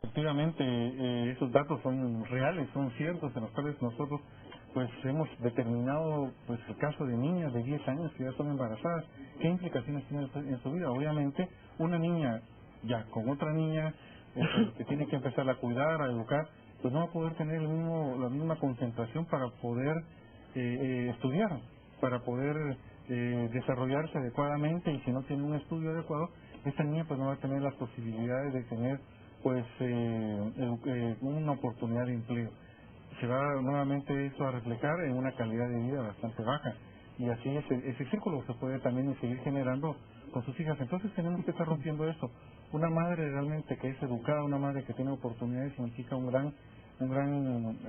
Efectivamente, esos datos son reales, son ciertos, en los cuales nosotros pues hemos determinado pues el caso de niñas de 10 años que ya son embarazadas. ¿Qué implicaciones tiene en su vida? Obviamente, una niña ya con otra niña que tiene que empezar a cuidar, a educar, pues no va a poder tener la misma concentración para poder estudiar, para poder desarrollarse adecuadamente, y si no tiene un estudio adecuado, esa niña pues no va a tener las posibilidades de tener pues una oportunidad de empleo. Se va nuevamente eso a reflejar en una calidad de vida bastante baja, y así ese círculo se puede también seguir generando con sus hijas. Entonces tenemos que estar rompiendo esto. Una madre realmente que es educada, una madre que tiene oportunidades, significa un gran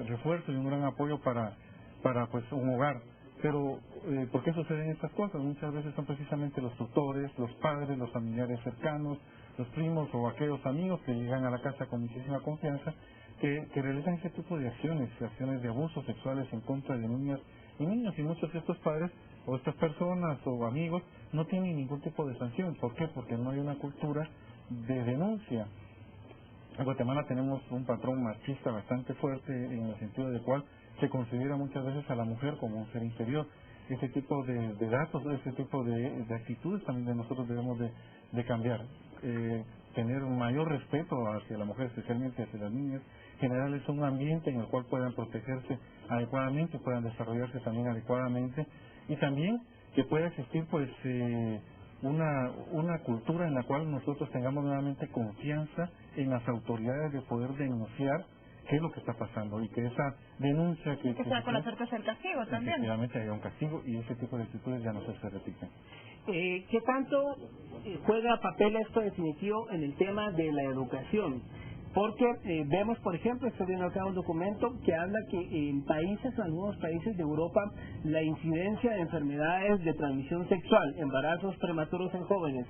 refuerzo y un gran apoyo para pues un hogar. Pero ¿por qué suceden estas cosas? Muchas veces son precisamente los tutores, los padres, los familiares cercanos, los primos o aquellos amigos que llegan a la casa con muchísima confianza, que realizan ese tipo de acciones de abusos sexuales en contra de niñas y niños, y muchos de estos padres o estas personas o amigos no tienen ningún tipo de sanción. ¿Por qué? Porque no hay una cultura de denuncia. En Guatemala tenemos un patrón machista bastante fuerte, en el sentido de cual se considera muchas veces a la mujer como un ser inferior. Ese tipo de datos, ese tipo de actitudes también de nosotros debemos de cambiar. Tener un mayor respeto hacia la mujer, especialmente hacia las niñas, generarles un ambiente en el cual puedan protegerse adecuadamente, puedan desarrollarse también adecuadamente, y también que pueda existir pues una cultura en la cual nosotros tengamos nuevamente confianza en las autoridades de poder denunciar qué es lo que está pasando, y que esa denuncia que sea con la certeza del castigo también. Efectivamente haya un castigo, y ese tipo de actitudes ya no se repiten. ¿Qué tanto juega papel esto definitivo en el tema de la educación? Porque vemos, por ejemplo, estoy viendo acá un documento que habla que en algunos países de Europa, la incidencia de enfermedades de transmisión sexual, embarazos prematuros en jóvenes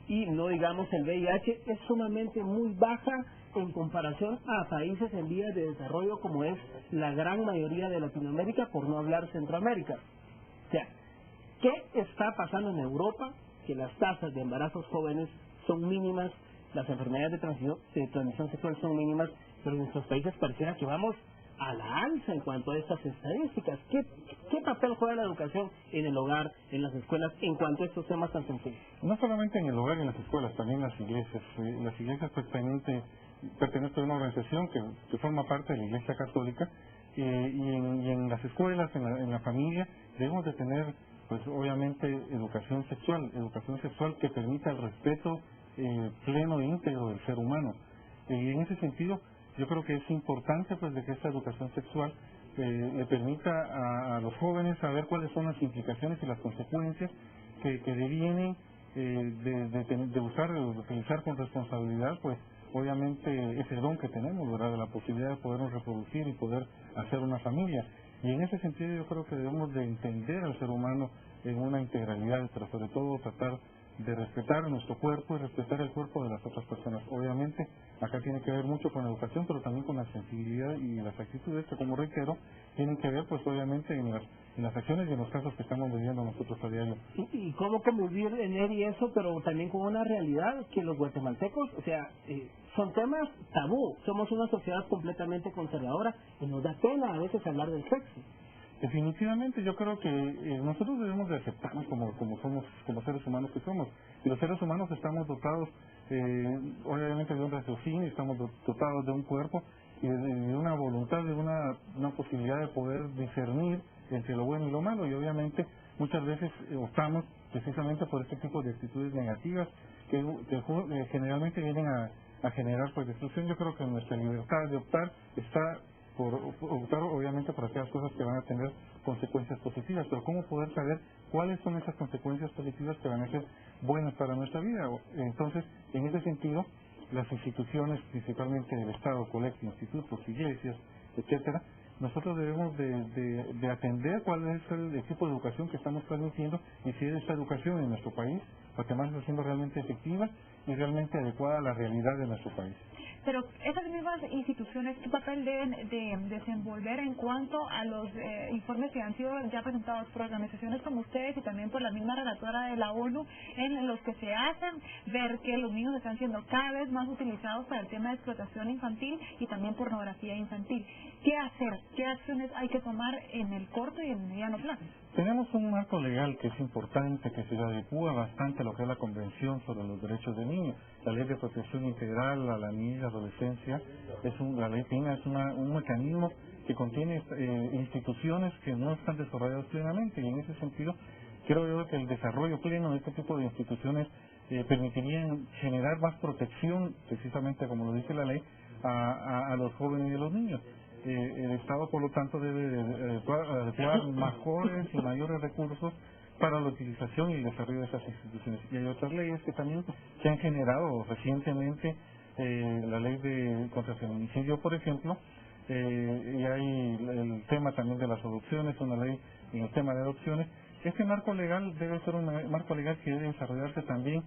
y no digamos el VIH, es sumamente muy baja en comparación a países en vías de desarrollo como es la gran mayoría de Latinoamérica, por no hablar Centroamérica. O sea, ¿qué está pasando en Europa? Que las tasas de embarazos jóvenes son mínimas, las enfermedades de transmisión sexual son mínimas, pero en nuestros países pareciera que vamos a la alza en cuanto a estas estadísticas. ¿Qué papel juega la educación en el hogar, en las escuelas, en cuanto a estos temas tan sencillos? No solamente en el hogar y en las escuelas, también en las iglesias. Las iglesias pertenecen a una organización que forma parte de la Iglesia Católica, y en las escuelas, en la familia, debemos de tener pues obviamente educación sexual que permita el respeto pleno e íntegro del ser humano. Y en ese sentido, yo creo que es importante pues de que esta educación sexual le permita a los jóvenes saber cuáles son las implicaciones y las consecuencias que devienen de utilizar con responsabilidad pues obviamente ese don que tenemos, ¿verdad?, de la posibilidad de podernos reproducir y poder hacer una familia. Y en ese sentido yo creo que debemos de entender al ser humano en una integralidad, pero sobre todo tratar de respetar nuestro cuerpo y respetar el cuerpo de las otras personas. Obviamente acá tiene que ver mucho con la educación, pero también con la sensibilidad y las actitudes que, como reitero, tienen que ver pues obviamente en las acciones y en los casos que estamos viviendo nosotros a diario. ¿Y cómo convivir en él y eso, pero también con una realidad que los guatemaltecos, o sea, son temas tabú, somos una sociedad completamente conservadora y nos da pena a veces hablar del sexo? Definitivamente yo creo que nosotros debemos de aceptarnos como somos, como seres humanos que somos. Y los seres humanos estamos dotados obviamente de un raciocinio, estamos dotados de un cuerpo y de una voluntad, de una posibilidad de poder discernir entre lo bueno y lo malo, y obviamente muchas veces optamos precisamente por este tipo de actitudes negativas que generalmente vienen a generar pues destrucción. Yo creo que nuestra libertad de optar está por optar obviamente por aquellas cosas que van a tener consecuencias positivas, pero ¿cómo poder saber cuáles son esas consecuencias positivas que van a ser buenas para nuestra vida? Entonces, en ese sentido, las instituciones, principalmente del Estado, colegios, institutos, iglesias, etcétera, nosotros debemos de atender cuál es el tipo de educación que estamos transmitiendo, y si esta educación en nuestro país, Guatemala está siendo realmente efectiva, y realmente adecuada a la realidad de nuestro país. Pero esas mismas instituciones, ¿qué papel deben de desenvolver en cuanto a los informes que han sido ya presentados por organizaciones como ustedes y también por la misma relatora de la ONU, en los que se hacen ver que los niños están siendo cada vez más utilizados para el tema de explotación infantil y también pornografía infantil? ¿Qué hacer? ¿Qué acciones hay que tomar en el corto y en el mediano plazo? Tenemos un marco legal que es importante, que se adecua bastante a lo que es la Convención sobre los Derechos del Niño. La Ley de Protección Integral a la Niñez y Adolescencia, la Ley PINA es un mecanismo que contiene instituciones que no están desarrolladas plenamente, y en ese sentido creo yo que el desarrollo pleno de este tipo de instituciones permitirían generar más protección, precisamente como lo dice la ley, a los jóvenes y a los niños. El Estado, por lo tanto, debe adecuar mejores y mayores recursos para la utilización y el desarrollo de esas instituciones. Y hay otras leyes que también se han generado recientemente, la ley contra el feminicidio, por ejemplo, y hay el tema también de las adopciones, una ley en el tema de adopciones. Este marco legal debe ser un marco legal que debe desarrollarse también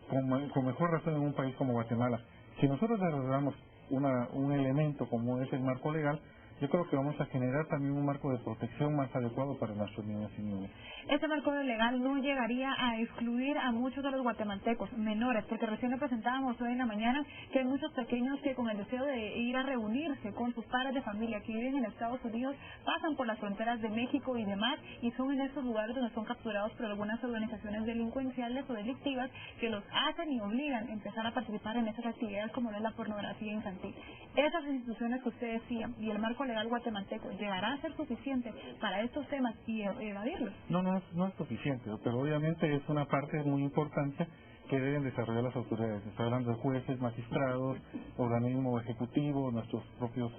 con mejor razón en un país como Guatemala. Si nosotros desarrollamos un elemento como es el marco legal, yo creo que vamos a generar también un marco de protección más adecuado para nuestros niños y niñas. Este marco legal no llegaría a excluir a muchos de los guatemaltecos menores, porque recién lo presentábamos hoy en la mañana, que hay muchos pequeños que con el deseo de ir a reunirse con sus padres de familia que viven en Estados Unidos, pasan por las fronteras de México y demás, y son en estos lugares donde son capturados por algunas organizaciones delincuenciales o delictivas que los hacen y obligan a empezar a participar en esas actividades como es la pornografía infantil. Esas instituciones que usted decía y el marco legal guatemalteco, ¿llegará a ser suficiente para estos temas y evadirlos? No es suficiente, pero obviamente es una parte muy importante que deben desarrollar las autoridades. Estoy hablando de jueces, magistrados, organismo ejecutivo, nuestros propios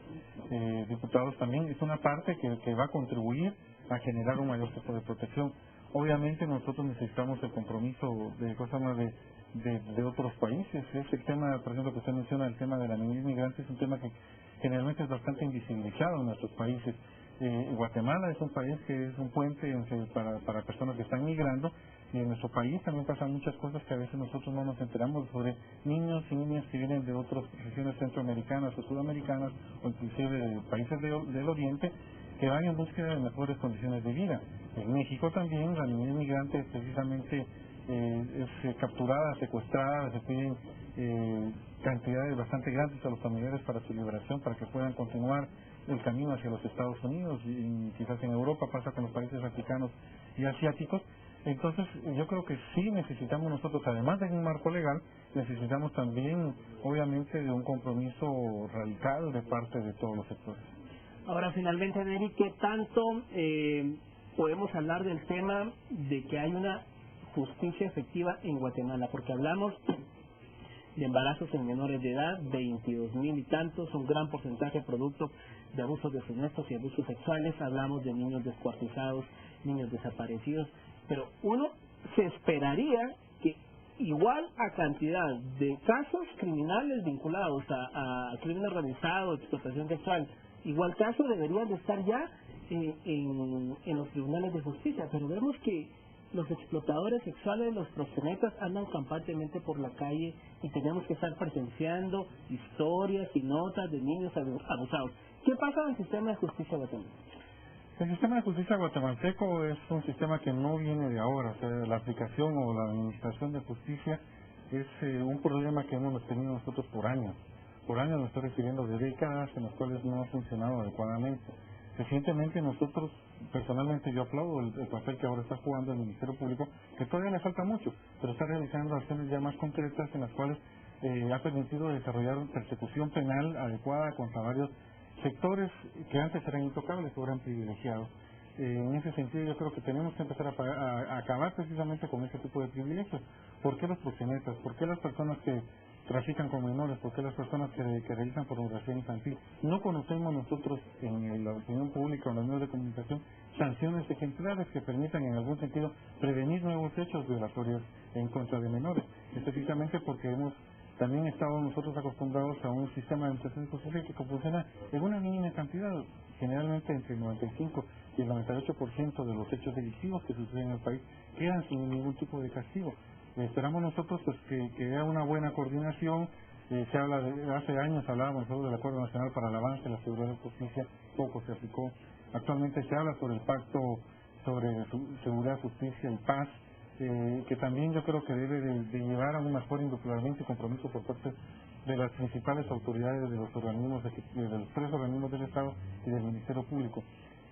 diputados también. Es una parte que va a contribuir a generar un mayor tipo de protección. Obviamente nosotros necesitamos el compromiso de otros países. Es el tema, por ejemplo, que usted menciona, el tema de la niñez migrante, es un tema que generalmente es bastante invisibilizado en nuestros países. Guatemala es un país que es un puente para personas que están migrando, y en nuestro país también pasan muchas cosas que a veces nosotros no nos enteramos sobre niños y niñas que vienen de otras regiones centroamericanas o sudamericanas o inclusive de países del oriente, que van en búsqueda de mejores condiciones de vida. En México también la niñez migrante precisamente es capturada, secuestrada, se piden cantidades bastante grandes a los familiares para su liberación, para que puedan continuar el camino hacia los Estados Unidos, y quizás en Europa pasa con los países africanos y asiáticos. Entonces yo creo que sí necesitamos nosotros, además de un marco legal, necesitamos también obviamente de un compromiso radical de parte de todos los sectores. Ahora, finalmente, Neri, ¿qué tanto podemos hablar del tema de que hay una justicia efectiva en Guatemala? Porque hablamos de embarazos en menores de edad, 22,000 y tantos, un gran porcentaje producto de abusos deshonestos y abusos sexuales. Hablamos de niños descuartizados, niños desaparecidos, pero uno se esperaría que igual a cantidad de casos criminales vinculados a crimen organizado, explotación sexual, igual caso deberían de estar ya en los tribunales de justicia, pero vemos que los explotadores sexuales, los proxenetas, andan campantemente por la calle y tenemos que estar presenciando historias y notas de niños abusados. ¿Qué pasa en el sistema de justicia guatemalteco? El sistema de justicia guatemalteco es un sistema que no viene de ahora. O sea, la aplicación o la administración de justicia es un problema que hemos tenido nosotros por años. Por años nos estoy refiriendo de décadas en las cuales no ha funcionado adecuadamente. Recientemente nosotros, personalmente yo aplaudo el papel que ahora está jugando el Ministerio Público, que todavía le falta mucho, pero está realizando acciones ya más concretas en las cuales ha permitido desarrollar persecución penal adecuada contra varios sectores que antes eran intocables, o eran privilegiados. En ese sentido yo creo que tenemos que empezar a acabar precisamente con ese tipo de privilegios. ¿Por qué los proxenetas? ¿Por qué las personas que trafican con menores? ¿Por qué las personas que realizan pornografía infantil? No conocemos nosotros en la opinión pública o en los medios de comunicación sanciones ejemplares que permitan en algún sentido prevenir nuevos hechos violatorios en contra de menores. Específicamente porque hemos también estado nosotros acostumbrados a un sistema de administración de justicia que funciona en una mínima cantidad, generalmente entre el 95 y el 98% de los hechos delictivos que suceden en el país quedan sin ningún tipo de castigo. Esperamos nosotros pues que haya una buena coordinación. Se habla hace años hablábamos nosotros del Acuerdo Nacional para el Avance de la Seguridad y Justicia, poco se aplicó. Actualmente se habla sobre el Pacto sobre Seguridad, Justicia y Paz, que también yo creo que debe de llevar a un mejor indudablemente compromiso por parte de las principales autoridades de los organismos, de los tres organismos del Estado y del Ministerio Público.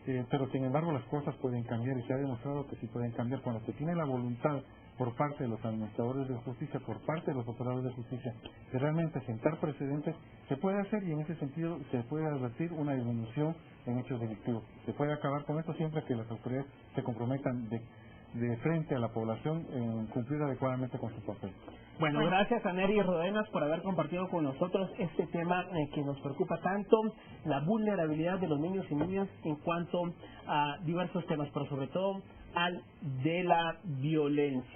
Pero sin embargo las cosas pueden cambiar y se ha demostrado que sí pueden cambiar cuando se tiene la voluntad por parte de los administradores de justicia, por parte de los operadores de justicia, de realmente sentar precedentes. Se puede hacer y en ese sentido se puede advertir una disminución en hechos delictivos. Se puede acabar con esto siempre que las autoridades se comprometan de frente a la población en cumplir adecuadamente con su papel. Bueno, gracias a Nery Rodenas por haber compartido con nosotros este tema que nos preocupa tanto, la vulnerabilidad de los niños y niñas en cuanto a diversos temas, pero sobre todo al de la violencia.